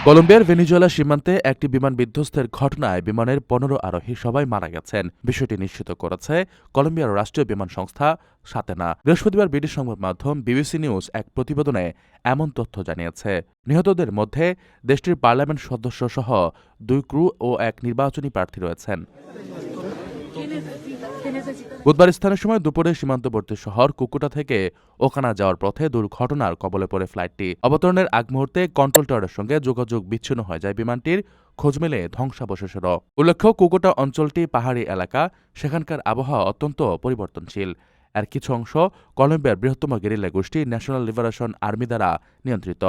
কলম্বিয়ার ভেনেজুয়েলা সীমান্তে একটি বিমান বিধ্বস্তের ঘটনায় বিমানের ১৫ আরোহী সবাই মারা গেছেন। বিষয়টি নিশ্চিত করেছে কলম্বিয়ার রাষ্ট্রীয় বিমান সংস্থা সাতেনা। বৃহস্পতিবার ব্রিটিশ সংবাদ মাধ্যম বিবিসি নিউজ এক প্রতিবেদনে এমন তথ্য জানিয়েছে। নিহতদের মধ্যে দেশটির পার্লামেন্ট সদস্যসহ ২ ক্রু ও এক নির্বাচনী প্রার্থী রয়েছেন। বুধবার স্থানীয় সময় দুপুরে সীমান্তবর্তী শহর কুকুটা থেকে ওখানা যাওয়ার পথে দুর্ঘটনার কবলে পড়ে ফ্লাইটটি। অবতরণের আগ মুহূর্তে কন্ট্রোল টাওয়ারের সঙ্গে যোগাযোগ বিচ্ছিন্ন হয়ে যায় বিমানটির। খোঁজ মেলে ধ্বংসাবশেষেরও। উল্লেখ্য, কুকুটা অঞ্চলটি পাহাড়ি এলাকা, সেখানকার আবহাওয়া অত্যন্ত পরিবর্তনশীল। এর কিছু অংশ কলম্বিয়ার বৃহত্তম গেরিলা গোষ্ঠী ন্যাশনাল লিবারেশন আর্মি দ্বারা নিয়ন্ত্রিত।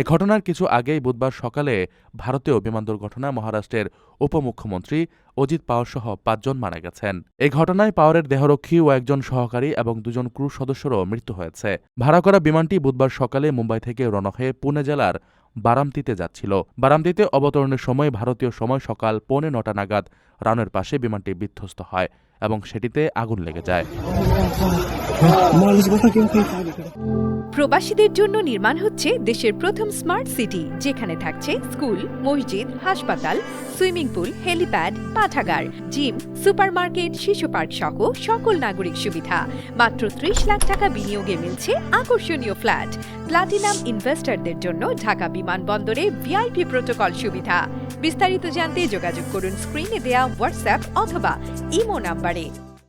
এ ঘটনার কিছু আগেই বুধবার সকালে ভারতীয় বিমান দুর্ঘটনায় মহারাষ্ট্রের উপমুখ্যমন্ত্রী অজিত পাওয়ার সহ ৫ জন মারা গেছেন। এই ঘটনায় পাওয়ারের দেহরক্ষী ও একজন সহকারী এবং ২ জন ক্রু সদস্যেরও মৃত্যু হয়েছে। ভাড়া করা বিমানটি বুধবার সকালে মুম্বাই থেকে রওনা হয়ে পুনে জেলার বারামতিতে যাচ্ছিল। বারামতিতে অবতরণের সময় ভারতীয় সময় সকাল ৯:৩০ নাগাদ রানের পাশে বিমানটি বিধ্বস্ত হয় এবং সেটিতে আগুন লেগে যায়। প্রবাসীদের জন্য নির্মাণ হচ্ছে দেশের প্রথম স্মার্ট সিটি, যেখানে থাকছে স্কুল, মসজিদ, হাসপাতাল, সুইমিং পুল, হেলিপ্যাড, পাঠাগার, জিম, সুপারমার্কেট, শিশু পার্ক সহ সকল নাগরিক সুবিধা। মাত্র ৩০ লাখ টাকা বিনিয়োগে মিলছে আকর্ষণীয় ফ্ল্যাট। প্লাটিনাম ইনভেস্টরদের জন্য ঢাকা বিমানবন্দরে ভিআইপি প্রোটোকল সুবিধা। বিস্তারিত জানতে যোগাযোগ করুন স্ক্রিনে দেয়া হোয়াটসঅ্যাপ অথবা ইমো নাম্বারে।